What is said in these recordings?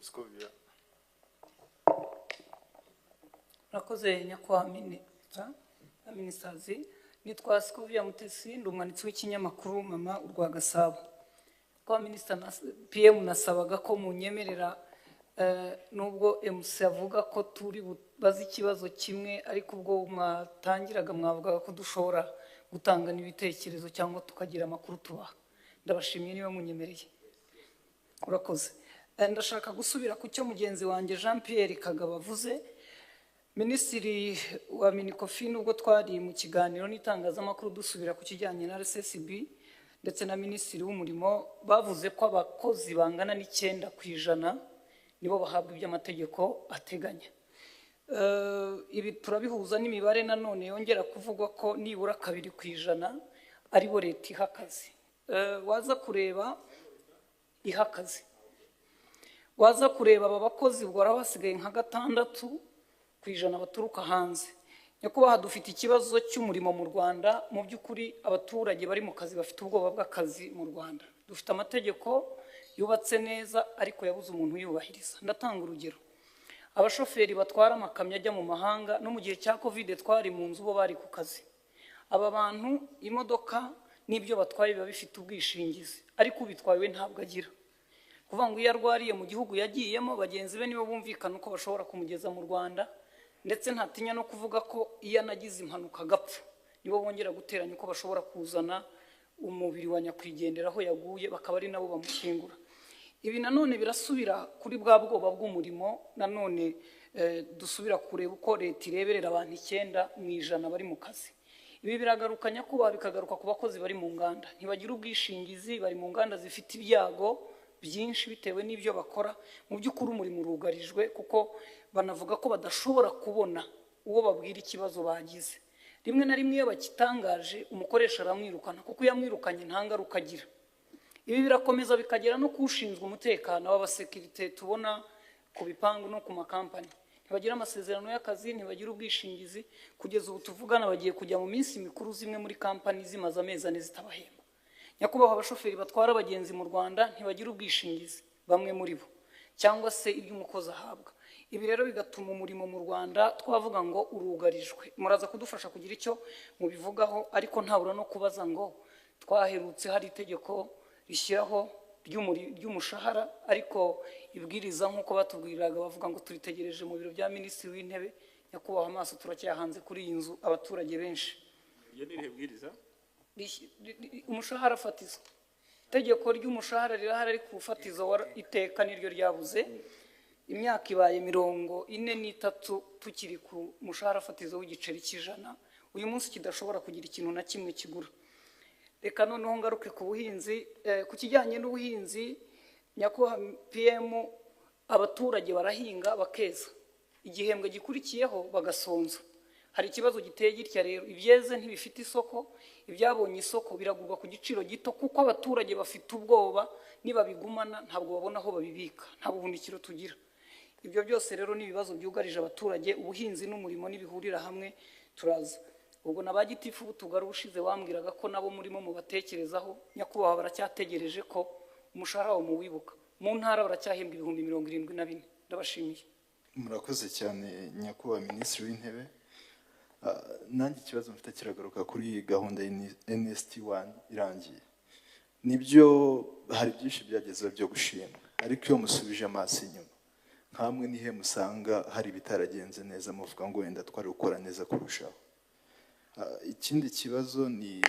Scovia. Nakoze nyakwa ministazi nitwa Scovia Mutesi ndumwanitsi w'ikinyamakuru Mama urwa Gasabo. Kwa minister na PM nasabaga ko munyemerera nubwo MC avuga ko turi bazi ikibazo kimwe ariko ubwo mwatangiraga mwavuga ko dushobora gutanga n'ibitekerezo cyangwa tukagira amakuru tubaha. Ndabashimiye niba munyemereye. Urakoze. Ndashaka gusubira ku cyo mugenzi wanjye Jean Pierre Kagabo avuze. Minisitiri wa Minikofi nubwo twari mu kiganiro n'itangazamakuru dusubira ku kijyanye na RSSB ndetse na Minisitiri w'Umurimo bavuze ko abakozi bangana n'9% nibo bahabwa iby'amategeko ateganya. Ibi turabihuza n'imibare nanone yongera kuvugwa ko nibura 2% ari bo leta ihakazi. Waza kureba ihakazi. Waza kureba aba bakozi ubwo arabasigaye nka 6% baturuka hanze. Nyakubahwa dufite ikibazo cy'umurimo mu Rwanda, mu by'ukuri abaturage bari mu kazi bafite ubwoba bw'akazi mu Rwanda. Dufite amategeko yubatse neza ariko yabuze umuntu yubahiriza. Ndatanga urugero. Abashoferi batwara amakamyo ajya mu mahanga no mu gihe cya Covid twari mu nzu bo bari ku kazi. Aba bantu imodoka n'ibyo batwaye biba bifite ubwishingizi ariko ubitwaye ntabwo agira. Kuvuga ngo iyo arwariye mu gihugu yagiyemo bagenzi be nibo bumvikana uko bashobora kumugeza mu Rwanda, ndetse ntatinya no kuvuga ko iyo anagize impanuka gapfa nibo bongera guteranya uko bashobora kuzana umubiri wa nyakwigendera aho yaguye bakaba ari nabo bamushingura. Ibi nanone birasubira kuri bwa bwoba bw'umurimo. Nanone dusubira kureba uko leta ireberera abantu 9% bari mu kazi. Ibi biragaruka nyakubahwa bikagaruka ku bakozi bari mu nganda, ntibagira ubwishingizi, bari mu nganda zifite ibyago byinshi bitewe n'ibyo bakora. Mu by'ukuri umurimo urugarijwe kuko banavuga ko badashobora kubona uwo babwira ikibazo bagize. Rimwe na rimwe iyo bakitangaje umukoresha aramwirukana kuko yamwirukanye nta ngaruka agira. Ibi birakomeza bikagera no kushinzwe umutekano w'abasekirite tubona ku bipangu no ku makampani. Ntibagira amasezerano y'akazi, ntibagira ubwishingizi. Kugeza ubu tuvugana bagiye kujya mu minsi mikuru zimwe muri kampani zimaze amezi 4 zitabahemba. Nyakubahwa abashoferi batwara abagenzi mu Rwanda ntibagira ubwishingizi bamwe muri bo cyangwa se iby'umukozi ahabwa. Ibi rero bigatuma umurimo mu Rwanda twavuga ngo urugarijwe. Muraza kudufasha kugira icyo mubivugaho ariko ntabura no kubaza ngo twaherutse hari itegeko rishyiraho ry'umushahara ariko ibwiriza nkuko batubwiraga bavuga ngo turitegereje mu biro bya Minisitiri w'Intebe. Nyakubahwa amaso turacyahanze kuri iyi nzu abaturage benshi. Iyo ni ibwiriza umushahara fatizo. Itegeko ry'umushahara rirahari ariko ufatizo iteka niryo ryabuze. Imyaka ibaye 43 tukiri ku mushahara fatizo w'igiceri cy'ijana. Uyu munsi kidashobora kugira ikintu na kimwe kigura. Reka noneho ngaruke ku buhinzi. Ku kijyanye n'ubuhinzi nyakubahwa PM abaturage barahinga bakeza, igihembwe gikurikiyeho bagasonza. Hari ikibazo giteye gitya rero, ibyeze ntibifite isoko, ibyabonye isoko biragurwa ku giciro gito kuko abaturage bafite ubwoba niba bigumana ntabwo babona aho babibika, nta buhunikiro tugira. Ibyo byose rero ni ibibazo byugarije abaturage. Ubuhinzi n'umurimo nibihurira hamwe turaza. Ubwo nabagitifu butugara ushize wambwiraga ko nabo murimo mubatekerezaho. Nyakubahwa baracyategereje ko umushahara wo muwibuka. Mu ntara baracyahembwa 74,000. Ndabashimiye. Murakoze cyane nyakubahwa Minisitiri w'Intebe. Nanjye ikibazo mfite kiragaruka kuri gahunda NST1 irangiye. Nibyo hari byinshi byagezeho byo gushima ariko iyo musubije amaso inyuma nkamwe nihe musanga hari bitaragenze neza muvuga ngo wenda twari gukora neza kurushaho. Ikindi kibazo ni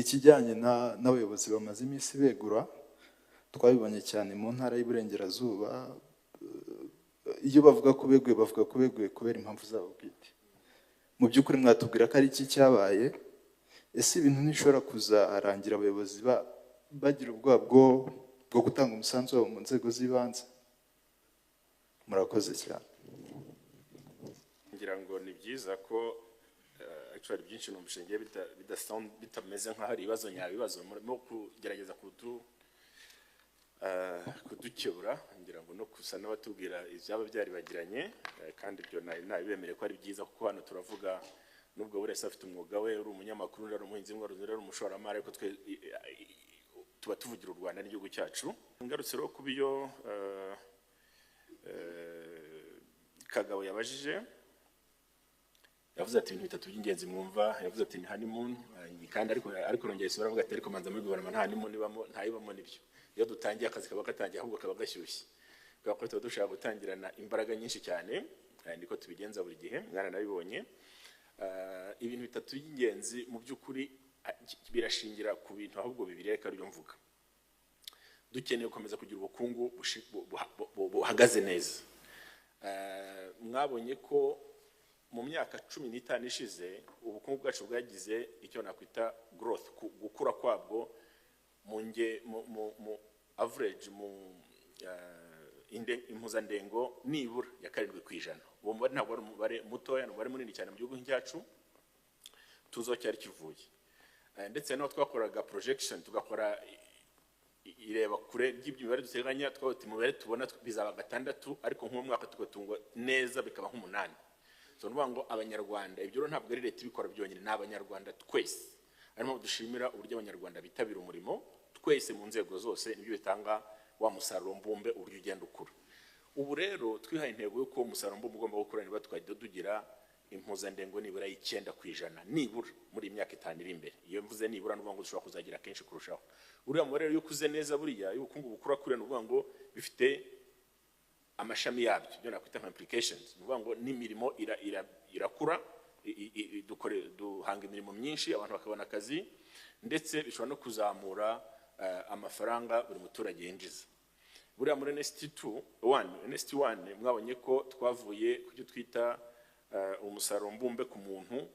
ikijyanye n'abayobozi bamaze iminsi begura. Twabibonye cyane mu ntara y'Iburengerazuba. Iyo bavuga ko beguye kubera impamvu zabo bwite. Mu by'ukuri mwatubwira ko ari iki cyabaye? Ese ibintu nishobora kuzarangira abayobozi bagira ubwoba bwo gutanga umusanzu wabo mu nzego z'ibanze? Murakoze cyane. ngira ngo ni byiza ko actually byinshi no mushingiye bitameze nka hari ibibazo nyabibazo mu kugerageza kudukebura. Ngira ngo no kusa n'abatubwira ibyaba byari bagiranye kandi ibyo nabibemere ko ari byiza kuko hano turavuga nubwo buri wese afite umwuga we, uri umunyamakuru, uri umuhinzi mworozi, uri umushoramari, ariko twe tuba tuvugira u Rwanda n'igihugu cyacu. Ngarutse rero kubiyo Kagabo yabajije, yavuze ati ibintu bitatu by'ingenzi mwumva, yavuze ati ni honeymoon, kandi ariko nongeye isubira avuga ati ariko manza muri guverinoma nta honeymoon ntayibamo n'ibyo. Iyo dutangiye akazi kaba gatangiye ahubwo kaba gashyushye, kubera ko tuba dushaka gutangirana imbaraga nyinshi cyane, niko tubigenza buri gihe, mwana nabibonye. Ibintu bitatu by'ingenzi mu by'ukuri birashingira ku bintu ahubwo bibiri, reka ryo mvuga. Dukeneye gukomeza kugira ubukungu buhagaze neza. Mwabonye ko mu myaka 15 ishize ubukungu bwacu bwagize icyo nakwita growth, gukura kwabwo mu average mu impuzandengo nibura ya 7%. Uwo mubare ntabwo ari umubare mutoya, umubare munini cyane mu gihugu cyacu tuzocyari kivuye. Ndetse no twakoraga projection, tugakora ireba kure ry'imibare duteganya, twabati mubare tubona bizaba 6, ariko nk'uwo mwaka tugatungwa neza bikaba nk'8. So nuvuga ngo abanyarwanda, ibyo ntabwo ari leta ibikora byonyine, n'abanyarwanda twese. Arimo dushimira uburyo abanyarwanda bitabira umurimo twese mu nzego zose, nibyo bitanga wa musaruro mbumbe uburyo ugenda ukura. Ubu rero twihaye intego yuko umusaruro mbumbe ugomba gukura, niba twajya tugira impuzandengo nibura 9% nibura muri imyaka 5 iri imbere. Iyo mvuze nibura nuvuga ngo dushobora kuzagira kenshi kurushaho. Uriya mubare rero yukuze neza buriya y'ubukungu bukura kure, nuvuga ngo bifite amashami yabyo, byo nakwita implications. Nuvuga ngo n'imirimo irakura, duhanga imirimo myinshi, abantu bakabona akazi, ndetse bishobora no kuzamura amafaranga buri muturage yinjiza. Buriya muri NST1 mwabonye ko twavuye ku cyo twita umusaruro mbumbe ku muntu,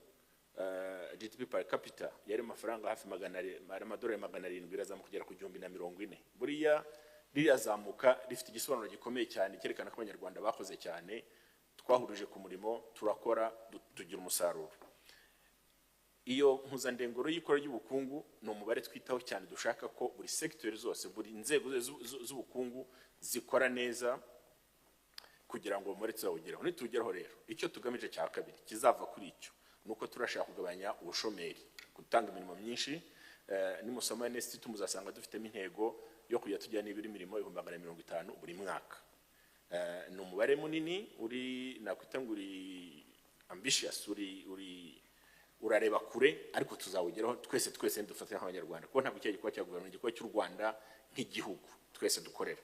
GDP per capita yari amafaranga hafi amadolari 700 birazamuka kugera ku 1040. Buriya rirazamuka rifite igisobanuro gikomeye cyane cyerekana ko abanyarwanda bakoze cyane, twahurije ku murimo, turakora, tugira umusaruro. Iyo mpuzandengo y'ikora ry'ubukungu ni umubare twitaho cyane, dushaka ko buri sector zose, buri nzego z'ubukungu zikora neza kugira ngo umubare tuzawugeraho. Nitugeraho rero, icyo tugamije cya kabiri kizava kuri icyo nuko turashaka kugabanya ubushomeri, gutanga imirimo myinshi. Nimusoma NST muzasanga dufitemo intego yo kujya tujya n'ibiri imirimo 150 buri mwaka. Ni umubare munini, uri nakwita ngo uri ambitious, urareba kure, ariko tuzawugeraho twese dufatanya nk'abanyarwanda, kuko ntabwo icyo gikora cya guverinoma, igikora cy'u Rwanda nk'igihugu twese dukorera.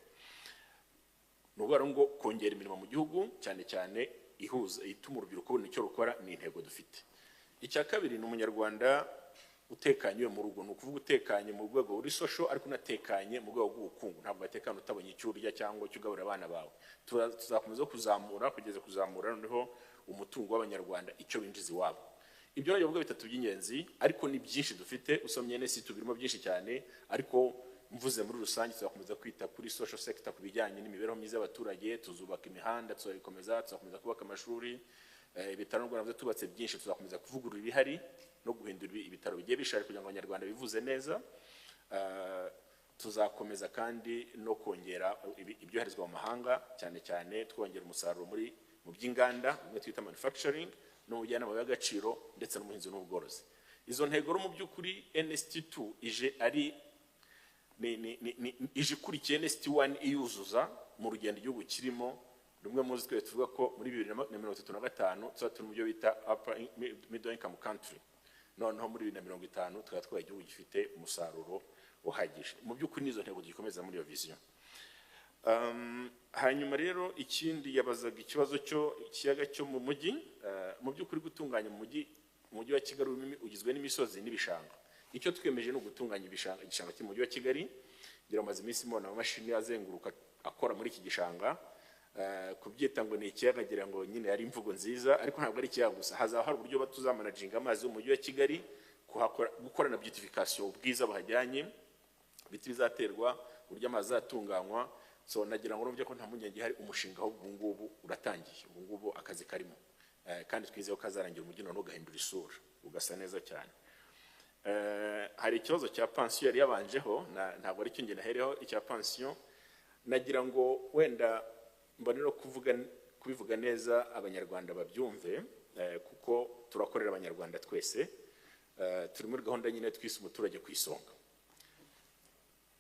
Nuvuga ngo kongera imirimo mu gihugu, cyane cyane ituma urubyiruko rubona icyo rukora, ni intego dufite. Icya kabiri ni umunyarwanda utekanye mu rugo, ni ukuvuga utekanye mu rwego uri social, ariko unatekanye mu rwego rw'ubukungu. Ntabwo watekana utabonye icyo urya cyangwa icyo ugaburira abana bawe. Tuzakomeza kuzamura noneho umutungo w'abanyarwanda, icyo binjiza iwabo. Ibyo nabyo bivuga bitatu by'ingenzi, ariko ni byinshi dufite. Usomye NST tubirimo byinshi cyane, ariko mvuze muri rusange tuzakomeza kwita kuri social sector, ku bijyanye n'imibereho myiza y'abaturage. Tuzubaka imihanda, tuzakomeza kubaka amashuri, ibitaro n'u Rwanda tubatse byinshi. Tuzakomeza kuvugurura ibihari no guhindura ibitaro bigiye bishaje kugira ngo abanyarwanda bivuze neza. Tuzakomeza kandi no kongera ibyoherezwa mu mahanga, cyane cyane twongera umusaruro mu by'inganda, bimwe twita manufacturing, n'ubujyanama bw'agaciro, ndetse n'ubuhinzi n'ubworozi. Izo ntego mu by'ukuri NST2 ije ikurikiye NST1 iyuzuza mu rugendo igihugu kirimo. Rumwe muzi twe tuvuga ko muri 2035 tuzaba turi mu byo bita upper middle income country, noneho muri 2050 tukaba twabaye igihugu gifite umusaruro uhagije. Mu by'ukuri nizo ntego dukomeza muri iyo vision. Hanyuma rero ikindi yabazaga ikibazo ikiyaga cyo mu mujyi. Mu by'ukuri gutunganya umujyi wa Kigali ugizwe n'imisozi n'ibishanga. Icyo twemeje no gutunganya igishanga cy'umujyi wa Kigali. Ngira amaze iminsi mbona amamashini azenguruka akora muri iki gishanga. Kubyita ngo ni ikiyaga, ngira ngo nyine yari imvugo nziza, ariko ntabwo ari ikiyaga gusa. Hazaba hari uburyo batuzamanaginga amazi y'umujyi wa Kigali, gukora na beautification, ubwiza bahajyanye, biti bizaterwa, uburyo amazi azatunganywa. So nagira ngo n'ubyo ko nta munyenge hari umushinga wo ubungubu uratangiye. Ubungubu akazi karimo, kandi twizeye ko kazarangira umujyi no gahindura isura ugasa neza cyane. Hari ikibazo cya pension yari yabanjeho, ntabwo ari cyo ngena hereho icya pension. Nagira ngo wenda mbone no kubivuga neza abanyarwanda babyumve, kuko turakorera abanyarwanda twese. Turi muri gahunda nyine twise umuturage ku isonga.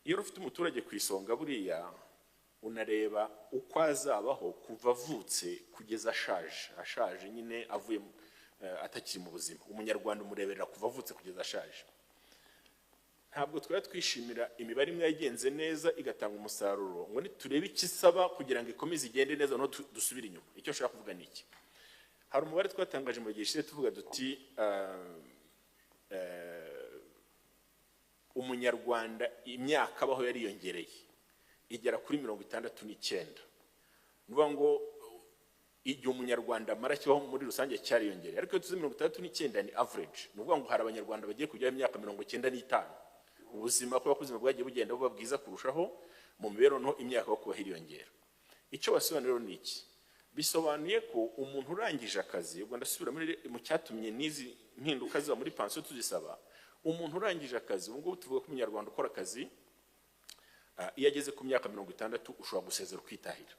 Iyo ufite umuturage ku isonga, buriya unareba uko azabaho kuva avutse kugeza ashaje nyine avuye atakiri mu buzima. Umunyarwanda umureberera kuva avutse kugeza ashaje. Ntabwo twari twishimira imibare imwe yagenze neza igatanga umusaruro ngo niturebe ikisaba kugira ngo ikomeze igende neza no dusubire inyuma. Icyo nshaka kuvuga ni iki: hari umubare twatangaje mu gihe gishize tuvuga duti umunyarwanda imyaka abaho yariyongereye igera kuri 69. Nuvuga ngo igihe umunyarwanda amara kibaho muri rusange cyariyongereye, ariko tuzi 69 ni average. Nuvuga ngo hari abanyarwanda bagiye kujya imyaka 95. Ubuzima ko bakuzima bwagiye bugenda buba bwiza kurushaho mu mibereho imyaka yo kubaho iriyongera. Icyo basobanura ni iki? Bisobanuye ko umuntu urangije akazi, ubwo ndasubira mu cyatumye nizi mpinduka ziba muri pension tuzisaba, umuntu urangije akazi ubwo tuvuga ko umunyarwanda ukora akazi iyo ageze ku myaka 60 ushobora gusezera kwitahira.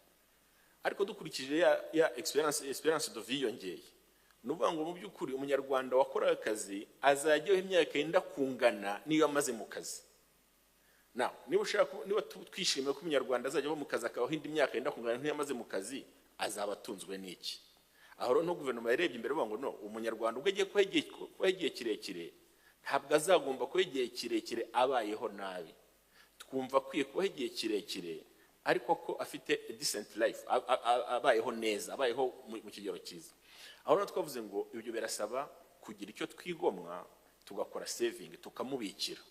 Ariko dukurikije ya experience de vie yongeye, nuvuga ngo mu by'ukuri umunyarwanda wakora akazi azajyaho imyaka yenda kungana niyo amaze mu kazi. Niba twishimiye ko umunyarwanda azajya mu kazi akabaho indi myaka yenda kungana niyo amaze mu kazi, azaba atunzwe n'iki? Aho rero no guverinoma yarebye imbere bavuga ngo no, umunyarwanda ubwo agiye kuba igihe kirekire ntabwo azagomba kuba igihe kirekire abayeho nabi. Twumva kwiye kuba igihe kirekire ariko ko afite a decent life, abayeho neza, abayeho mu kigero cyiza. Aho rero twavuze ngo ibyo birasaba kugira icyo twigomwa, tugakora saving, tukamubikira,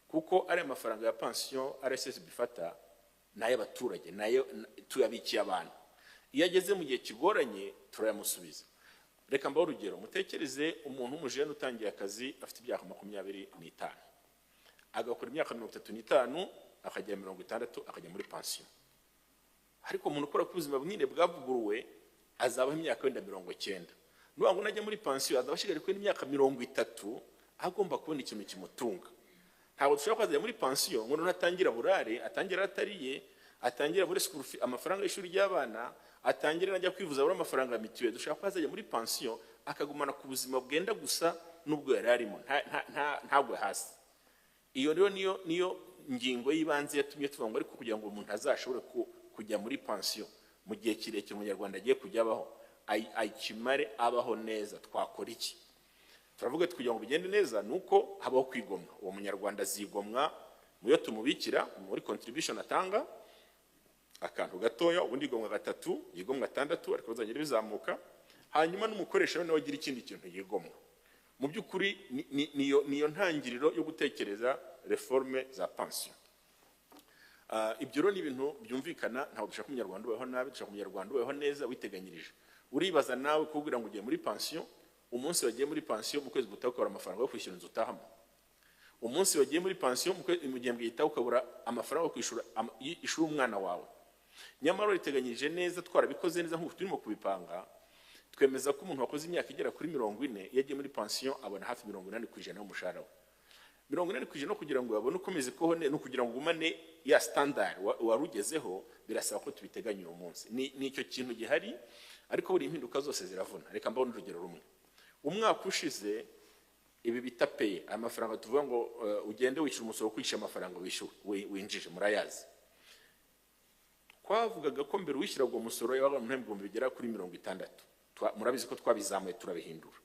kuko ari amafaranga ya pension RSSB bifata n'ay'abaturage, nayo tuyabikiye abantu. Iyo ageze mu gihe kigoranye turayamusubiza. Reka mbaho urugero, mutekereze umuntu w'umujene utangiye akazi afite imyaka 25, agakora imyaka 35 akajya 60 akajya muri pension. Ariko umuntu ukora ku buzima bwine bwavuguruwe azabaho imyaka wenda 90. Nuvuga ngo najya muri pension azaba ashigari kuri imyaka 30 agomba kubona ikintu kimutunga. Ntabwo dushobora kuzajya muri pension ngo natangira burare, atangira atariye, atangira muri school fee, amafaranga y'ishuri ry'abana, atangira najya kwivuza buri amafaranga ya mituweli. Dushaka kuzajya muri pension akagumana ku buzima bwenda gusa nubwo yari arimo, ntagwe hasi. Iyo rero niyo ngingo y'ibanze yatumye tuvuga ngo ariko kugira ngo umuntu azashobore kujya muri pension mu gihe kirekire umunyarwanda agiye kujyabaho ayikimare abaho neza, twakora iki? Turavuga kugira ngo bigende neza nuko habaho kwigomwa. Uwo munyarwanda azigomwa mu yo tumubikira muri contribution atanga akantu gatoya, ubundi igomwa 3, yigomwa 6, ariko bazagera bizamuka. Hanyuma n'umukoresha nawe agira ikindi kintu yigomwa. Mu by'ukuri niyo ntangiriro yo gutekereza reforme za pension. Ibyo rero ni ibintu byumvikana, ntabwo dushaka umunyarwanda ubaho nabi, dushaka umunyarwanda ubaho neza witeganyirije. Uribaza nawe kugira ngo ugiye muri pension, umunsi wagiye muri pension mu kwezi gutaha ukabura amafaranga yo kwishyura inzu utahamo. Umunsi wagiye muri pension mu gihe gitaha ukabura amafaranga yo kwishyura ishuri umwana wawe. Nyamara riteganyirije neza, twarabikoze neza nk'uko turimo kubipanga. Twemeza ko umuntu wakoze imyaka igera kuri 40 yagiye muri pension abona hafi 80% y'umushahara we. 80% kugira ngo babone ukomeze ko no kugira ngo ugumane ya standard warugezeho, birasaba ko tubiteganya uyu munsi. Nicyo kintu gihari, ariko buri impinduka zose ziravuna. Reka mbone urugero rumwe. Umwaka ushize ibi bitapeye amafaranga tuvuga ngo ugende wishyura umusoro kwishyura amafaranga winjije murayazi. Twavugaga ko mbere wishyura uwo musoro yabaga mu ntambwe bigera kuri 60. Murabizi ko twabizamuye turabihindura.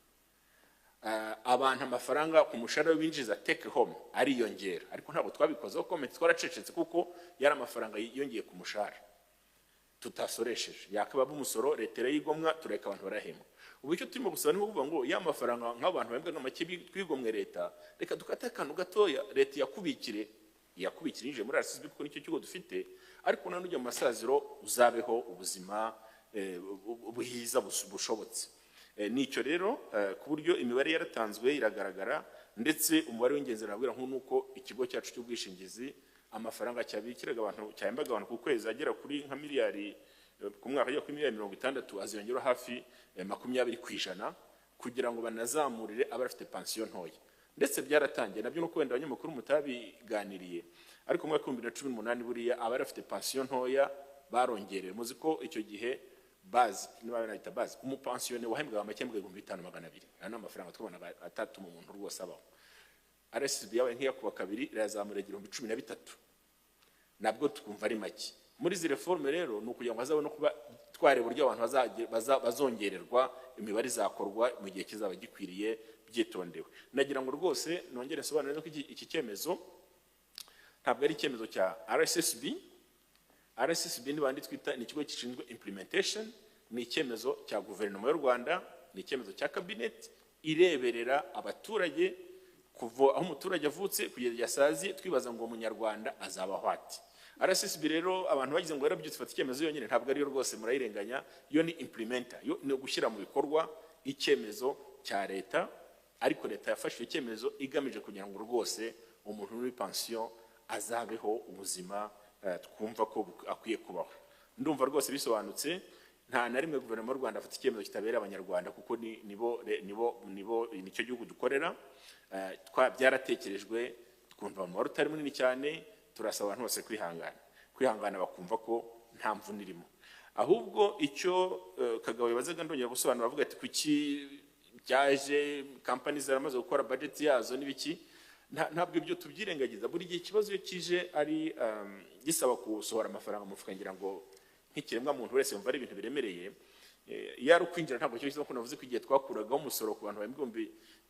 Abantu amafaranga ku mushahara w'injiza take home ariyongera, ariko ntabwo twabikozeho comment, twaracecetse kuko yari amafaranga yongeye ku mushahara tutasoresheje. Yakaba umusoro leta yigomwa, tureka abantu barahema. Ubu icyo turimo gusaba ni kuvuga ngo ya mafaranga nk'abantu bembwa n'amake twigomwe leta, reka dukata akantu gatoya leta yakubikirije muri RSSB kuko nicyo kigo dufite, ariko nanujya mu masaziro uzabeho ubuzima buhiza bushobotse. Nicyo rero ku buryo imibare yaratanzwe iragaragara, ndetse umubare w'ingenzi nabwira nk'uko ikigo cyacu cy'ubwishingizi amafaranga cyabikiraga abantu cyahembaga abantu ku kwezi agera kuri nka miliyari ku mwaka yo kuri miliyari 60, aziyongera hafi 20% kugira ngo banazamurire abarafite pension ntoya. Ndetse byaratangiye nabyo no kwenda abanyamakuru mutabiganiriye, ariko mu mwaka wa 2018 buriya abarafite pension ntoya barongereye. Muzi ko icyo gihe base niba barayita base umupensione wahembwa amakembwe 5200, ana amafaranga twabona atatu mu muntu rwose abaho. RSSB yawe nkiya kuba kabiri irazamura 1013, nabwo tukumva ari make. muri izi reforme rero ni ukugira ngo hazabone kuba twareba uburyo abantu bazongererwa imibare izakorwa mu gihe kizaba gikwiriye byitondewe. Nagira ngo rwose nongere nsobanure ko iki cyemezo ntabwo ari icyemezo cya RSSB. RSSB ni bandi twita ni ikigo gishinzwe implementation, ni icyemezo cya guverinoma y'u Rwanda, ni icyemezo cya cabinet ireberera abaturage kuva aho umuturage avutse kugeza yasazi, twibaza ngo umunyarwanda azabaho ati. RSSB rero abantu bagize ngo yarabyutse fata icyemezo yonyine, ntabwo ariyo rwose murayirenganya, yo ni implementer, yo ni gushyira mu bikorwa icyemezo cya leta, ariko leta yafashe icyemezo igamije kugira ngo rwose umuntu muri pension azabeho ubuzima twumva ko akwiye kubaho. Ndumva rwose bisobanutse, nta na rimwe guverinoma y'u Rwanda afite icyemezo kitabera abanyarwanda, kuko nicyo gihugu dukorera. Byaratekerejwe twumva mu utari munini cyane, turasaba abantu bose kwihangana bakumva ko nta mvune irimo. Ahubwo icyo Kagabo yabazaga ndongera gusobanura, avuga ati kuki byaje kampani zaramaze gukora budget yazo n'ibiki, ntabwo ibyo tubyirengagiza. Buri gihe ikibazo iyo kije ari gisaba gusohora amafaranga mu mufuka, ngira ngo nk'ikiremwa muntu wese yumva ari ibintu biremereye. Yari ukwinjira ntabwo cyo kiza ko navuze ko igihe twakuragaho umusoro ku bantu ba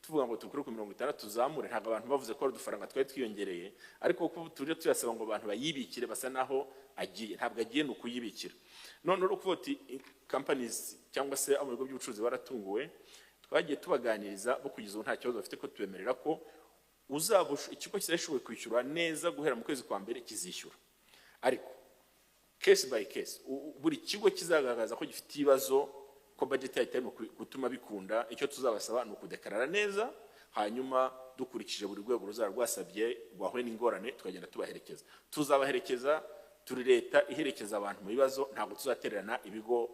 tuvuga ngo tukuri ku 60 tuzamure, ntabwo abantu bavuze ko ari udufaranga twari twiyongereye, ariko kuko tuje tuyasaba ngo abantu bayibikire basa naho agiye, ntabwo agiye no kuyibikira. None rero kuvuga ati companies cyangwa se mu bigo by'ubucuruzi baratunguwe, twagiye tubaganiriza bo kugeza ubu nta kibazo bafite, ko tubemerera ko ikigo kizashoboye kwishyura neza guhera mu kwezi kwa mbere kizishyura, ariko case by case buri kigo kizagaragaza ko gifite ibibazo, ko budget yahita gutuma bikunda. Icyo tuzabasaba ni ukudekarara neza, hanyuma dukurikije buri rwego ruzaba rwasabye rwahuye n'ingorane tukagenda tubaherekeza. Tuzabaherekeza, turi leta iherekeza abantu mu bibazo, ntabwo tuzatererana ibigo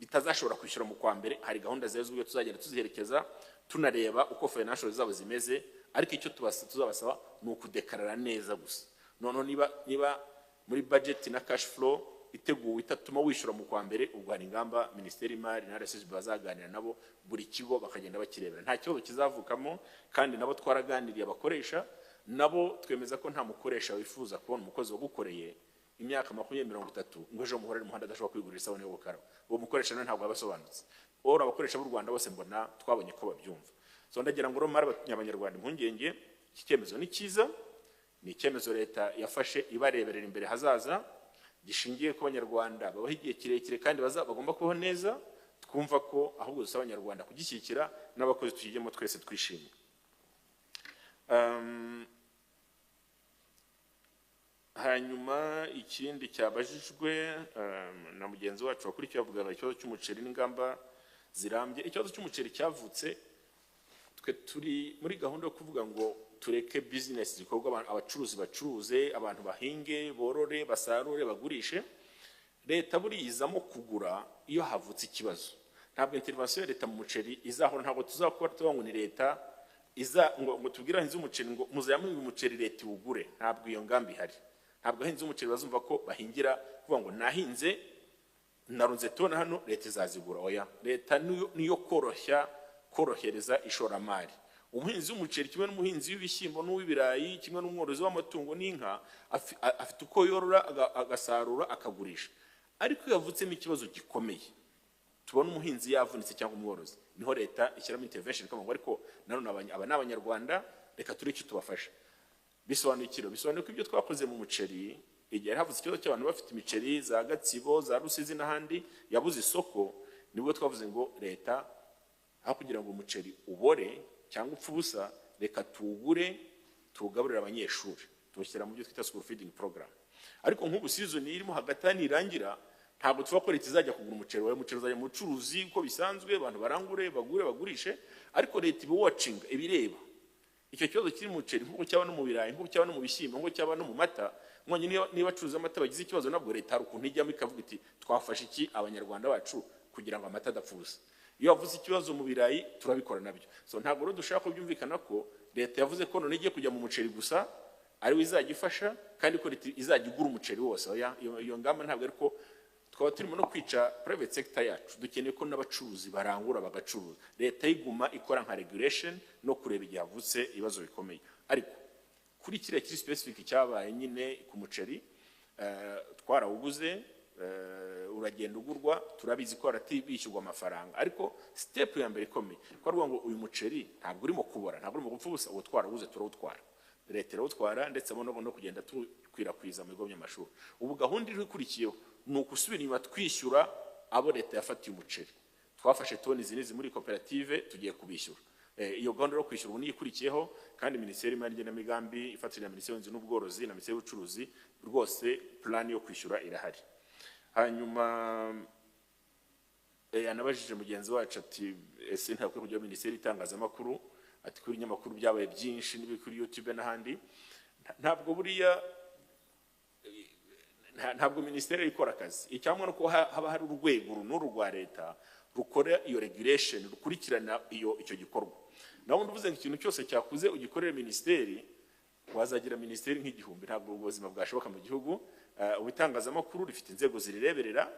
bitazashobora kwishyura mu kwa mbere. Hari gahunda zezwe tuzagenda tuziherekeza tunareba uko financial zabo zimeze, ariko icyo tuzabasaba ni ukudekarara neza gusa. None niba muri budget na cash flow iteguwe itatuma wishyura mu kwa mbere, ubwo hari ingamba Minisiteri y'Imari na RSSB bazaganira nabo, buri kigo bakagenda bakirebera, nta kibazo kizavukamo. Kandi nabo twaraganiriye abakoresha, nabo twemeza ko nta mukoresha wifuza kubona umukozi wagukoreye imyaka 20-30 ngo ejo muhorere umuhanda adashobora kwigurira isabune yo gukaraba. Uwo mukoresha nawe ntabwo abasobanutse. Ora abakoresha b'u Rwanda bose mbona twabonye ko babyumva. So ndagira ngo romara abanyarwanda impungenge, iki cyemezo ni cyiza, ni icyemezo leta yafashe ibareberera imbere hazaza, gishingiye ku banyarwanda babaho igihe kirekire kandi bagomba kubaho neza. Twumva ko ahubwo dusaba abanyarwanda kugishyigikira, n'abakozi tukigemo twese twishimye. Hanyuma ikindi cyabajijwe na mugenzi wacu wakurikiye avuga ikibazo cy'umuceri n'ingamba zirambye. Ikibazo cy'umuceri cyavutse, twe turi muri gahunda yo kuvuga ngo tureke business zikorwa, abacuruzi bacuruze, abantu bahinge, borore, basarure, bagurishe. Leta buri yizamo kugura iyo havutse ikibazo. Ntabwo intervention ya leta mu muceri izahora, ntabwo tuzakora tubango ni leta ngo tubwira ahinze umuceri ngo muzayamwe umuceri leta ugure. Ntabwo iyo ngambi hari. Ntabwo ahinze umuceri bazumva ko bahingira kuvuga ngo nahinze narunze tona hano leta izazigura. Oya, leta niyo korohereza ishoramari. Umuhinzi w'umuceri kimwe n'umuhinzi w'ibishyimbo n'uw'ibirayi, kimwe n'umworozi w'amatungo n'inka, afite uko yorora agasarura akagurisha. Ariko yavutsemo ikibazo gikomeye, tubona umuhinzi yavunitse cyangwa umworozi, niho leta ishyiramo intervention ikavuga ariko nanone aba n'abanyarwanda, reka turi icyo tubafasha. Bisobanuye ko ibyo twakoze mu muceri, igihe havutse ikibazo cy'abantu bafite imiceri za Gatsibo, za Rusizi n'ahandi yabuze isoko, nibwo twavuze ngo leta aho kugira ngo umuceri ubore cyangwa upfa ubusa, reka tuwugure tuwugaburira abanyeshuri, tuwushyira mu byo twita school feeding program. Ariko nk'ubu season irimo hagati nirangira, ntabwo tuva ko leta izajya kugura umuceri wawe. Umuceri uzajya mu bucuruzi uko bisanzwe, abantu barangure, bagure, bagurishe, ariko leta iba watching, ibireba icyo kibazo kiri mu muceri, nk'uko cyaba no mu birayi, nk'uko cyaba no mu bishyimbo, nk'uko cyaba no mu mata. Mwanye niba acuruza amata bagize ikibazo, nabwo leta hari ukuntu ijyamo ikavuga iti twafashe iki abanyarwanda bacu kugira ngo amata adapfuza. Iyo wavuze ikibazo mu birayi turabikora nabyo. So ntabwo rero dushaka ko byumvikana ko leta yavuze ko none igiye kujya mu muceri gusa ari we izajya ifasha, kandi ko leta izajya igura umuceri wose. Oya, iyo ngamba ntabwo ariko twaba turimo no kwica private sector yacu. Dukeneye ko n'abacuruzi barangura bagacuruza, leta yiguma ikora nka regulation no kureba igihe havutse ibibazo bikomeye. Ariko kuri kiriya kiri specific cyabaye nyine ku muceri, twarawuguze uragenda ugurwa, turabizi ko bishyurwa amafaranga, ariko step ya mbere ikomeye ko ngo uyu muceri ntabwo urimo kubora, ntabwo urimo gupfa ubusa, uwo twaraguze turawutwara, leta irawutwara ndetse no kugenda tukwirakwiza mu bigo by'amashuri. Ubu gahunda ikurikiyeho ni ukusubira inyuma twishyura abo leta yafatiye umuceri. Twafashe toni izi muri koperative tugiye kubishyura. Iyo gahunda yo kwishyura ubu niyikurikiyeho, kandi Minisiteri y'Imari n'Igenamigambi ifatanya na Minisiteri y'Ubuhinzi n'Ubworozi na Minisiteri y'Ubucuruzi rwose plan yo kwishyura irahari. Hanyuma yanabajije mugenzi wacu ati ese ntabwo kujya Minisiteri y'Itangazamakuru, ati kuri ibinyamakuru byabaye byinshi n'ibiri kuri YouTube n'ahandi. Ntabwo buriya ntabwo Minisiteri ikora akazi. Icyamwa no ko haba hari urwego runuru rwa leta rukora iyo regulation, rukurikirana icyo gikorwa. Naho nduvuze ikintu cyose cyakuze ugikorera Minisiteri, wazagira Minisiteri nk'igihumbi, ntabwo ubuzima bwashoboka mu gihugu. Ubitangazamakuru rifite inzego zirireberera,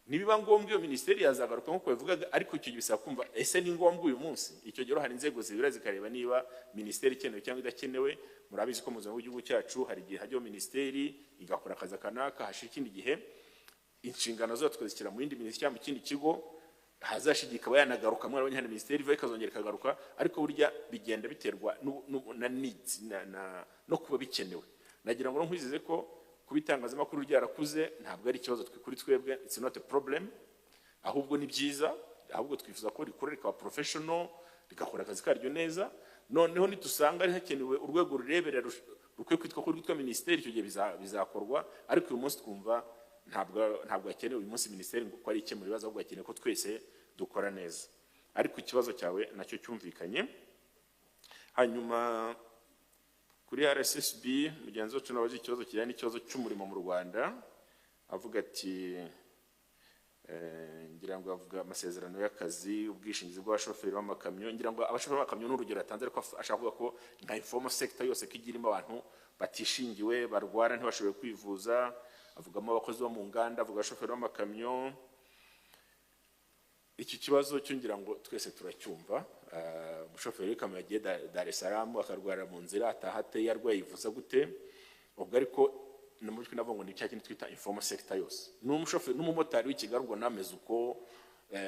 nibiba ngombwa iyo Minisiteri yazagaruka nko bivugaga, ariko icyo bisaba kumva ese ni ngombwa uyu munsi. Icyo gihe hari inzego zibira zikareba niba Minisiteri ikenewe cyangwa idakenewe. Murabizi ko mu buzima bw'igihugu cyacu hari igihe hajyaho Minisiteri igakora akazi kanaka, hashira ikindi gihe inshingano zo twazishyira mu yindi Minisiteri cyangwa ikindi kigo, hazashigika yanagaruka mwana w'nyana Minisiteri iva ikazongera ikagaruka, ariko burya bigenda biterwa na needs no kuba bikenewe. Nagira ngo nkwizize ko kubitangazamakuru ryarakuze ntabwo ari ikibazo kuri twebwe, it's not a problem, ahubwo ni byiza, ahubwo twifuza ko rikorera professional, rigakora akazi karyo neza. Noneho nitusanga ari hakenewe urwego rureberera rukwiye kwitwa kuri rwitwa Minisiteri, icyo gihe bizakorwa. Ariko uyu munsi twumva ntabwo yakenewe uyu munsi Minisiteri ngo ari ikemura ibibazo, ahubwo yakenewe ko twese dukora neza. Ariko ikibazo cyawe nacyo cyumvikanye. Hanyuma kuri RSSB mugenzi wacu nabaje ikibazo kijyanye n'ikibazo cy'umurimo mu Rwanda, avuga ati ngira ngo avuga amasezerano y'akazi, ubwishingizi bw'abashoferi b'amakamyo. Ngira ngo abashoferi b'amakamyo n'urugero atanze, ariko ashaka kuvuga ko nka informal sector yose kigirimo abantu batishingiwe, barwara ntibashobore kwivuza. Avugamo abakozi bo mu nganda, avuga abashoferi b'amakamyo. Iki kibazo cyo ngira ngo twese turacyumva. Umushoferi w'ikamyo yagiye Dar es Salaam akarwara mu nzira, atahate yarwaye yivuza gute. Ubwo ariko n'umutwe navuga ngo ni cya kintu twita informal sector yose. N'umushoferi n'umumotari w'ikigali ngo nameze uko,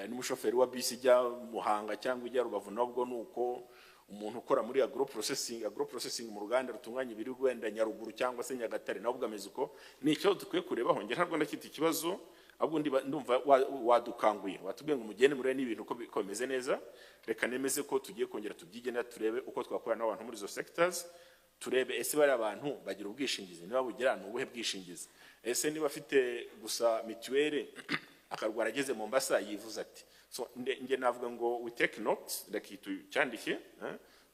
n'umushoferi wa bisi ijya Muhanga cyangwa ijya Rubavu nabwo nuko. Umuntu ukora muri agro processing mu ruganda rutunganya ibiribwa wenda Nyaruguru cyangwa se Nyagatare nabwo ameze uko. Ni ikibazo dukwiye kurebaho. Nge ntabwo ndakita ikibazo, ahubwo ndumva wadukanguye, watubwiye ngo mugende murebe n'ibintu uko bimeze neza. Reka nemeze ko tugiye kongera tubyigena, turebe uko twakorana n'abantu muri izo sectors, turebe ese bari abantu bagira ubwishingizi, niba bugira n'ubuhe bwishingizi. Ese niba afite gusa mituweli akarwara ageze mu Mombasa yivuza ati. So nge navuga ngo we take note, ndakitu cyandike,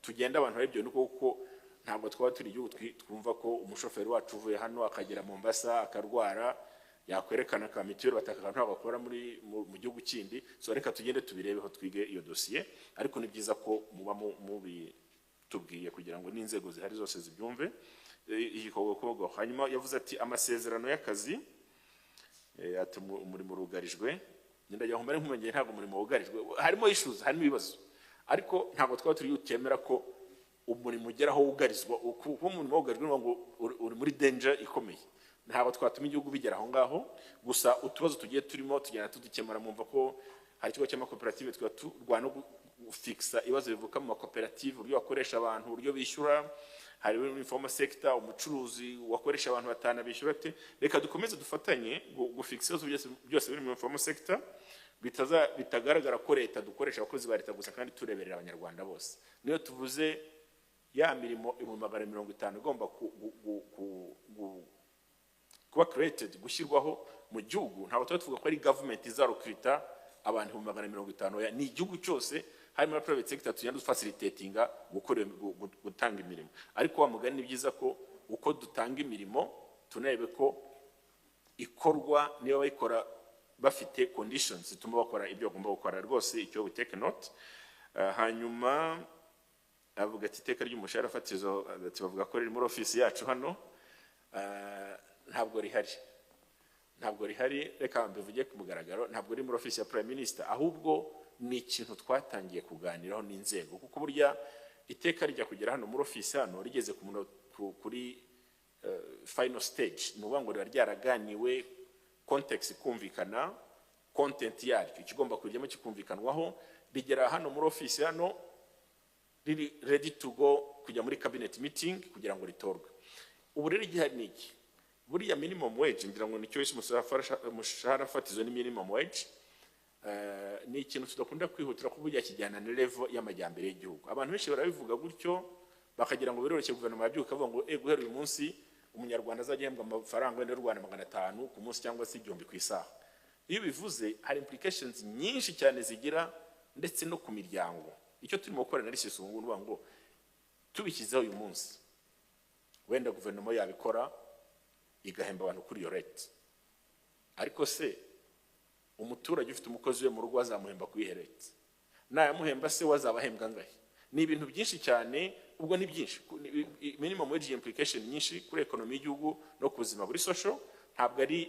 tugenda abantu barebye nuko kuko ntabwo twaba turi igihugu twumva ko umushoferi wacu uvuye hano akagera mu Mombasa akarwara yakwerekana ka mituweli bataka ntabwo bakora mu gihugu kindi. So reka tugende tubirebeho, twige iyo dossier, ariko ni byiza ko muba mubi tubwiye kugira ngo n'inzego zihari zose zibyumve igikorwa. Hanyuma yavuze ati amasezerano y'akazi ati umurimo rugarijwe. Ndagira ngo mbere nkumenyeye ntabwo umurimo wugarijwe, harimo issues, harimo ibibazo, ariko ntabwo twaba turi utemera ko umurimo ugeraho wugarizwa. Uko umurimo wugarijwe ngo uri muri danger ikomeye, ntabwo twatuma igihugu bigera aho ngaho. Gusa utubazo tugiye turimo tugenda tudukemura. Mwumva ko hari ikigo cy'amakoperative turwana gufixa ibibazo bivuka mu makoperative, uburyo bakoresha abantu, uburyo bishyura. Hari informal sector, umucuruzi wakoresha abantu batana bishyura ate. Reka dukomeze dufatanye gufixa ibibazo byose biri mu informal sector, bitagaragara ko leta dukoresha abakozi ba leta gusa kandi tureberera abanyarwanda bose. Niyo tuvuze ya mirimo 150 igomba kuba created, gushyirwaho mu gihugu, ntabwo tuvuga ko ari government izarukwita abantu 150. Ni igihugu cyose harimo na private sector tugenda facilitatinga gutanga imirimo. Ariko wa mugani ni byiza ko uko dutanga imirimo tunarebe ko ikorwa, niba bayikora bafite conditions zituma bakora ibyo bagomba gukora. Rwose icyo we take note. Hanyuma avuga ati iteka ry'umushahara fatizo bavuga ko riri muri office yacu hano, ntabwo rihari. Reka mbivuge ku mugaragaro, ntabwo riri muri office ya Prime Minister, ahubwo ni ikintu twatangiye kuganiraho n'inzego, kuko burya iteka rijya kugera hano muri office hano rigeze kuri final stage, ni ukuvuga ngo riba ryaraganiwe, context ikumvikana, content yaryo ikigomba kujyamo kikumvikanwaho, rigera hano muri office hano riri ready to go kujya muri cabinet meeting kugira ngo ritorwe. Ubu rero igihari ni iki? Buriya minimum wage ngira ngo nicyo wese umushahara fatizo ni minimum wage, ni ikintu tudakunda kwihutira kuburya kijyana na level y'amajyambere y'igihugu. Abantu benshi barabivuga gutyo bakagira ngo biroroshye guverinoma yabyuka avuga ngo guhera uyu munsi umunyarwanda azagihembwa amafaranga y'u Rwanda 500 ku munsi cyangwa se 1000 ku isaha. Iyo bivuze hari implications nyinshi cyane zigira ndetse no ku miryango. Icyo turimo gukora na risisi ubu ngubu ngo tubishyizeho uyu munsi, wenda guverinoma yabikora igahemba abantu kuri iyo rate, ariko se umuturage ufite umukozi we mu rugo azamuhemba kuri iyo rate? Nayamuhemba se wazabahembwa ngahe? Ni ibintu byinshi cyane, ubwo ni byinshi. Minimum wage implication nyinshi kuri economy y'igihugu no ku buzima buri social. Ntabwo ari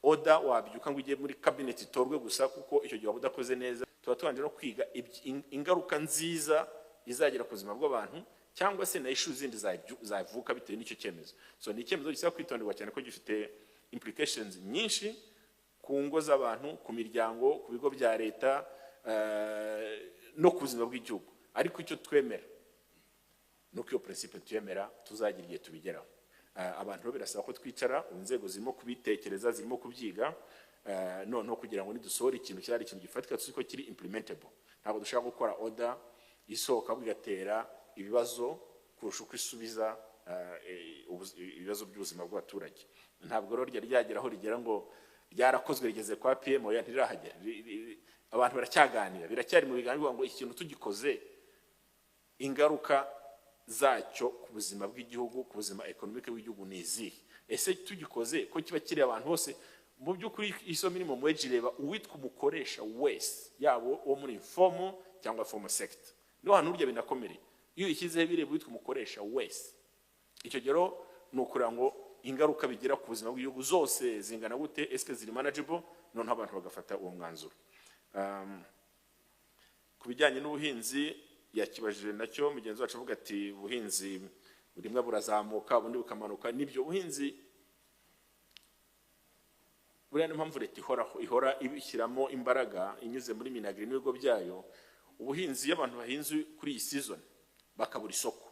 order wabyuka ngo ujye muri cabinet itorwe gusa, kuko icyo gihe udakoze neza. Tuba tubanje no kwiga ingaruka nziza izagera ku buzima bw'abantu, cyangwa se na issue zindi zavuka bitewe n'icyo cyemezo. So ni icyemezo gisaba kwitonderwa cyane ko gifite implications nyinshi ku ngo z'abantu, ku miryango, ku bigo bya leta, no ku buzima bw'igihugu. Ariko icyo twemera nuko iyo principe tuyemera tuzagira igihe tubigeraho. Abantu birasaba ko twicara, inzego zirimo kubitekereza, zirimo kubyiga, noneho kugira ngo nidusohora ikintu cyari ikintu gifatika tuzi ko kiri implementable. Ntabwo dushaka gukora order isohoka bigatera ibibazo kurusha uko isubiza ibibazo by'ubuzima bw'abaturage. Ntabwo rero ryageraho rigera ngo ryarakozwe rigeze kwa PM oya ntirahagera. Abantu baracyaganira, biracyari mu biganiro ngo ikintu tugikoze ingaruka zacyo ku buzima bw'igihugu, ku buzima economic bw'igihugu ni izihe? Ese tugikoze ko kiba kiri abantu hose? Mu by'ukuri iso minimum wage ireba uwitwa umukoresha wese, yabo wo muri informal cyangwa formal sector. Niho hantu urya binakomereye. Iyo ishyizeho bireba uwitwa umukoresha wese, icyo gero ni ukura ngo ingaruka bigira ku buzima bw'igihugu zose zingana gute, eske ziri manageable, noneho abantu bagafata uwo mwanzuro. Ku bijyanye n'ubuhinzi yakibajije nacyo mugenzi wacu avuga ati ubuhinzi burimwe burazamuka ubundi bukamanuka. Nibyo ubuhinzi buriya ni mpamvu leta ihora ibishyiramo imbaraga inyuze muri Minagri n'ibigo byayo. Ubuhinzi iyo abantu bahinze kuri iyi season bakabura isoko,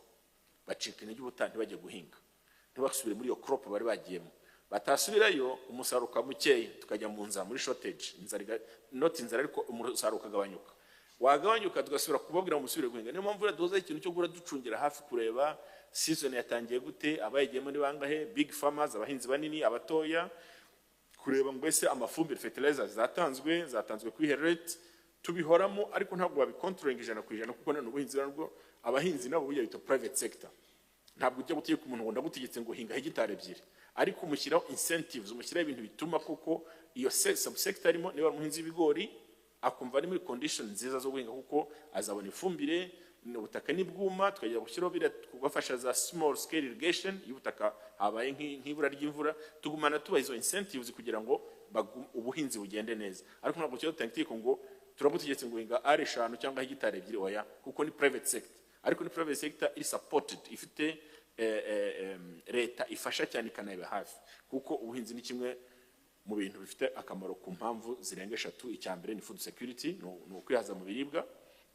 bacika intege ubutandi bajye guhinga, ntibasubire muri iyo crop bari bagiyemo, batasubirayo umusaruro mukeya, tukajya mu nzara muri shortage, inzara ariko umusaruro ukagabanyuka. Wagabanyuka tugasubira kubabwira ngo musubire guhinga. Niyo mpamvu duhoza ikintu cyo gura ducungira hafi kureba season yatangiye gute, abayigiyemo ni bangahe, big farmers, abahinzi banini, abatoya, kureba ngo ese amafumbire fertilizers zatanzwe kuri rate, tubihoramo. Ariko ntabwo babicontrolling 100% kuko none ubuhinzi nabwo abahinzi nabo bujya bita private sector. Ntabwo ujya gutegeka umuntu ngo ndagutegetse ngo hinga hegitari 2, ariko umushyiraho incentives, umushyiraho ibintu bituma kuko iyo subsector arimo, niba umuhinzi w'ibigori akumva ari muri condition nziza zo guhinga kuko azabona ifumbire, ubutaka nibwuma, tukajya gushyiraho kubafasha za small scale irrigation y'ubutaka habaye nk'ibura ry'imvura, tugumana tuba izo incentives kugira ngo ubuhinzi bugende neza. Ariko ntabwo cyo tanktiko ngo turabutegetse ngo hinga ari 5 cyangwa hegitari 2 oya, kuko ni private sector. Ariko ni private sector is supported, ifite leta ifasha cyane ikanaba hafi, kuko ubuhinzi ni kimwe mu bintu bifite akamaro ku mpamvu zirenga 3. Icyambere ni food security, no kwihaza mu biribwa,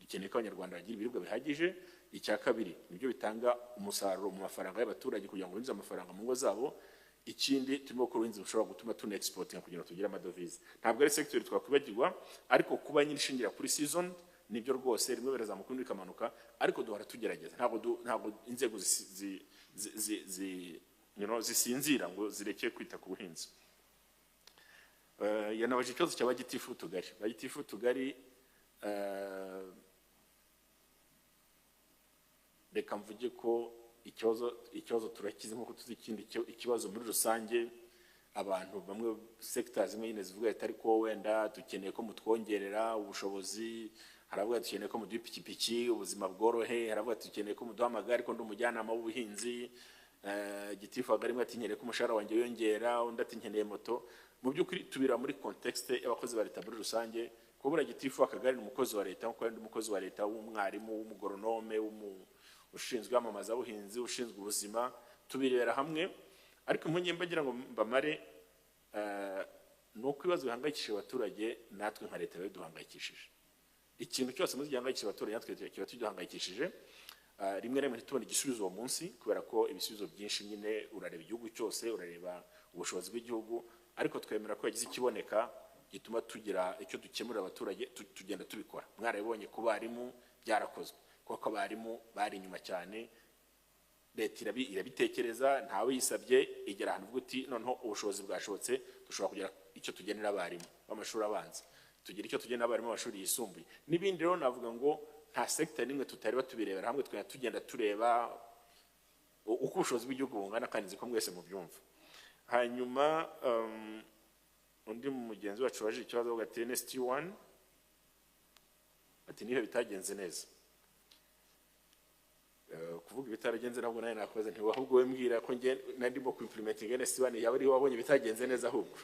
dukeneye ko abanyarwanda bagira ibiribwa bihagije. Icya kabiri nibyo bitanga umusaruro mu mafaranga y'abaturage kugira ngo binjize amafaranga mu ngo zabo. Ikindi turimo gukora ubuhinzi bushobora gutuma tune exporting kugira ngo tugire amadovize. Ntabwo ari sector twakwibagirwa, ariko kuba nyine ishingira kuri season nibyo rwose rimwe birazamuka n'undi kamanuka, ariko duhora tugerageza. Ntabwo inzego zisinzira ngo zireke kwita ku buhinzi. Yanabaje ikibazo cy'abagitifu tugari. Abagitifu tugari reka mvuge ko ikibazo turakize nkuko tuzi ikindi ikibazo muri rusange. Abantu bamwe sectors zimwe nyine zivuga ati ariko wenda dukeneye ko mutwongerera ubushobozi, haravuga dukeneye ko muduha ipikipiki ubuzima bworohe, haravuga dukeneye ko muduha amagare ko ndumujyanama w'ubuhinzi. Gitifu agarimwe ati nkeneye ko umushahara wanjye yongera, undi ati nkeneye moto. Mu by'ukuri tubira muri context y'abakozi ba leta muri rusange. Kubura gitifu akagari n'umukozi wa leta nko kandi umukozi wa leta w'umwarimu, w'umugoronome, ushinzwe amamaza buhinzi, ushinzwe ubuzima, tubirebera hamwe. ariko impungenge mbagira ngo mbamare nuko ibibazo bihangayikishije abaturage natwe nka leta biduhangayikishije. Ikintu cyose muzi gihangayikishije abaturage natwe kiba tuduhangayikishije. Rimwe rimwe ntitubone igisubizo uwo munsi kubera ko ibisubizo byinshi nyine urareba igihugu cyose, urareba ubushobozi bw'igihugu, ariko twemera ko yagize ikiboneka gituma tugira icyo dukemurira abaturage, tugenda tubikora. Mwarabibonye ku barimu byarakozwe kuko abarimu bari inyuma cyane, leta irabitekereza, ntawe yisabye, igera ahantu uvuga uti noneho ubushobozi bwashobotse dushobora kugira icyo tugenera abarimu b'amashuri abanza, tugira icyo tugenera abarimu b'amashuri yisumbuye n'ibindi. Rero navuga ngo nta sector nimwe tutari batubirebera hamwe, tugenda tureba uko ubushobozi bw'igihugu bungana, kandi nzi ko mwese mubyumva. Hanyuma undi mugenzi wacu waje ikibazo ati NST1 ati niho bitagenze neza. Kuvuga ibitaragenze nabwo naye nakoze nti ahubwo we mbwira ko nge ndimo ku implementing NST1 yawe ari wabonye bitagenze neza ahubwo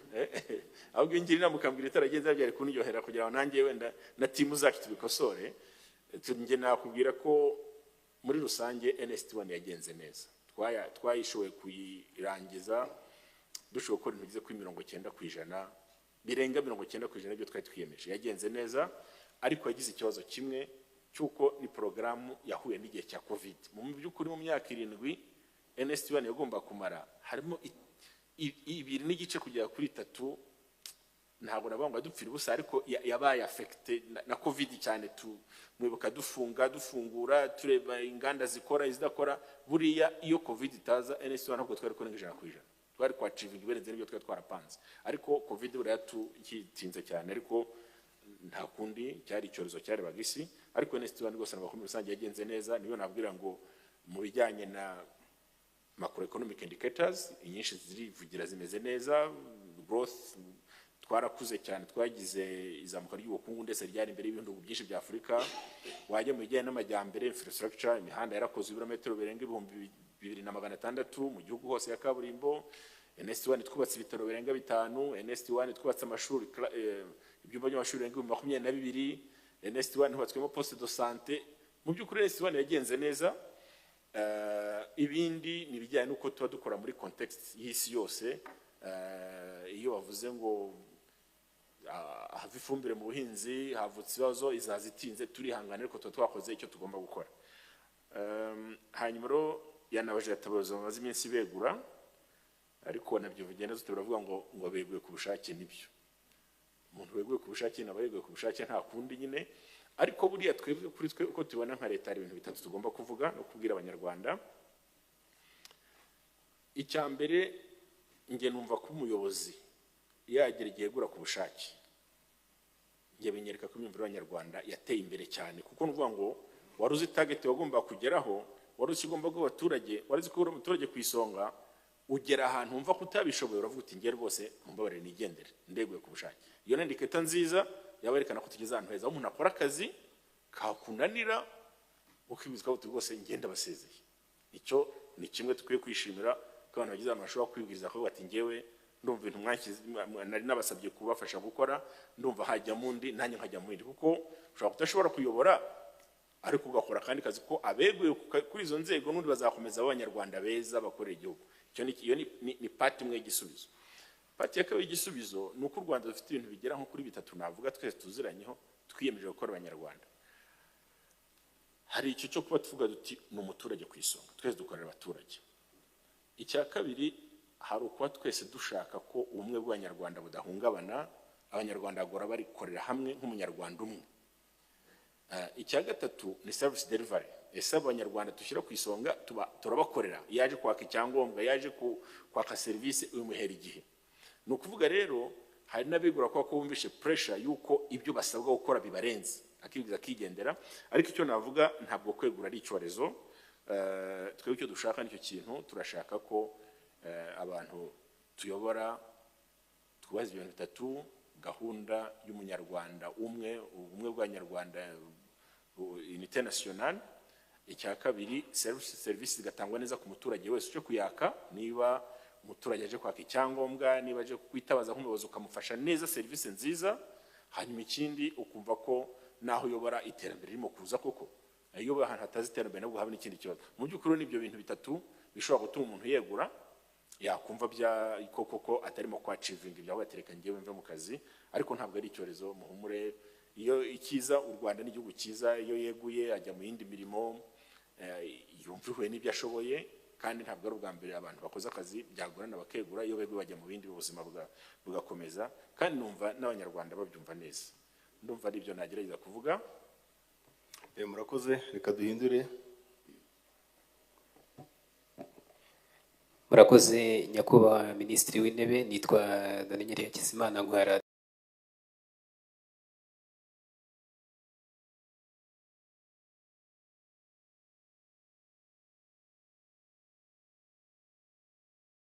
ahubwo ngira inama ukambwira itaragenze byari kuniryohera kugira ngo nanjye wenda na timu zacu tubikosore. Nge nakubwira ko muri rusange NST1 yagenze neza, twayishoboye kuyirangiza dushoboye gukora ibintu bigize kuri 90%, birenga 90% ibyo twari twiyemeje. Yagenze neza, ariko yagize ikibazo kimwe cyuko ni programu yahuye n'igihe cya Covid. Mu by'ukuri mu myaka 7 NST1 yagomba kumara harimo 2 n'igice kugera kuri 3, ntabwo nabangwa dupfira ubusa, ariko yabaye affected na Covid cyane. Mwibuka dufungura tureba inganda zikora izidakora. Buriya iyo Covid itaza NST1 ntabwo twari kurenga 100%, twari kwa achieving ibirenze n'ibyo twari twarapanze, ariko Covid buriya tuyitinze cyane, ariko nta kundi cyari icyorezo cyari bagisi. Ariko NST1 rwose n'abakomeye rusange yagenze neza. Niyo nabwira ngo mu bijyanye na macroeconomic indicators inyinshi zirivugira zimeze neza, growth twarakuze cyane, twagize izamuka ry'ubukungu ndetse ryari imbere y'ibihugu byinshi bya Afurika. Wajya mu bijyanye n'amajyambere, infrastructure, imihanda yarakoze ibirometero birenga 2600 mu gihugu hose ya kaburimbo. NST1 twubatse ibitaro birenga 5, NST1 twubatse amashuri ibyumba by'amashuri birenga 22, NST1 hubatswemo poste de santé. Mu by'ukuri NST1 yagenze neza. Ibindi ni bijyanye n'uko tuba dukora muri context y'isi yose. Iyo bavuze ngo hava ifumbire mu buhinzi, havutse ibibazo, izazitinze, turihangana ariko tuba twakoze icyo tugomba gukora. Hanyuma rero yanabaje atabazo bamaze iminsi begura, ariko nabyo bigenda turavuga ngo beguye ku bushake. Nibyo, umuntu weguye ku bushake naba yeguye ku bushake, nta kundi nyine. Ariko buriya twebwe kuri twe uko tubona nka leta, hari ibintu bitatu tugomba kuvuga no kubwira abanyarwanda. Icya mbere, nge numva ko umuyobozi yagera igihe yegura ku bushake, nge binyereka ko imyumvire y'abanyarwanda yateye imbere cyane, kuko nuvuga ngo wari uzi target wagomba kugeraho, wari uzi igomba bw'abaturage, wari uzi ko umuturage ku isonga, ugera ahantu umva ko utabishoboye uravuga uti nge rwose mumbabarire nigendere, ndeguye ku bushake. Iyo ni indicator nziza yaberekana ko tugeze ahantu heza. Umuntu akora akazi kakunanira ukibizwa uti rwose ngenda basezeye. Icyo ni kimwe tukwiye kwishimira, ko abantu bagize ahantu bashobora kwibwiriza ko bati ngewe ndumva ibintu nari nabasabye kubafasha gukora, ndumva hajya mundi nanjye nkajya mundi, kuko ushobora kudashobora kuyobora ariko ugakora kandi kazi ko abeguye kuri izo nzego n'undi bazakomeza abanyarwanda beza bakorera igihugu. Iyo ni part imwe y'igisubizo. Part ya kabiri y'igisubizo ni uko u Rwanda rufite ibintu bigera nko kuri 3 navuga twese tuziranyeho, twiyemeje gukora abanyarwanda. Hari icyo cyo kuba tuvuga duti ni umuturage ku isonga, twese dukorera abaturage. Icya kabiri, hari ukuba twese dushaka ko ubumwe bw'abanyarwanda budahungabana, abanyarwanda bagora barikorera hamwe nk'umunyarwanda umwe. Icya gatatu ni service delivery. Ese abanyarwanda dushyira ku isonga turabakorera, yaje kwaka icyangombwa, yaje kwaka service umuhera igihe. Ni ukuvuga rero hari n'abigura ko bumvishe pressure yuko ibyo basabwa gukora bibarenze, akibwiza akigendera. Ariko icyo navuga, ntabwo kwegura ari icyorezo. Twebwe icyo dushaka nicyo kintu, turashaka ko abantu tuyobora twubaza ibintu 3: gahunda y'umunyarwanda umwe, ubumwe bw'abanyarwanda, unité nationale. Icya kabiri, service zigatangwa neza ku muturage wese cyo kuyaka. Niba umuturage aje kwaka icyangombwa, niba aje kwitabaza nk'umuyobozi ukamufasha neza, service nziza. Hanyuma ikindi, ukumva ko naho uyobora iterambere ririmo kuza koko. Iyo ahantu hatazi iterambere nabwo haba n'ikindi kibazo. Mu by'ukuri n'ibyo bintu 3 bishobora gutuma umuntu yegura. yakumva koko atarimo kwacivinga ibyaho gatereka ngewe mve mu kazi, ariko ntabwo ari icyorezo, muhumure. Iyo ikiza, u Rwanda ni igihugu cyiza, iyo yeguye ajya mu yindi mirimo yumviwe n'ibyo ashoboye, kandi ntabwo ari ubwa mbere abantu bakoze akazi byagorana bakegura, iyo beguye bajya mu bindi ubuzima bugakomeza, kandi numva n'abanyarwanda babyumva neza. Ndumva ari ibyo nagerageza kuvuga. Murakoze, reka duhindure. Murakoze nyakubahwa Minisitiri w'Intebe, nitwa Daniel Hakizimana Ngwara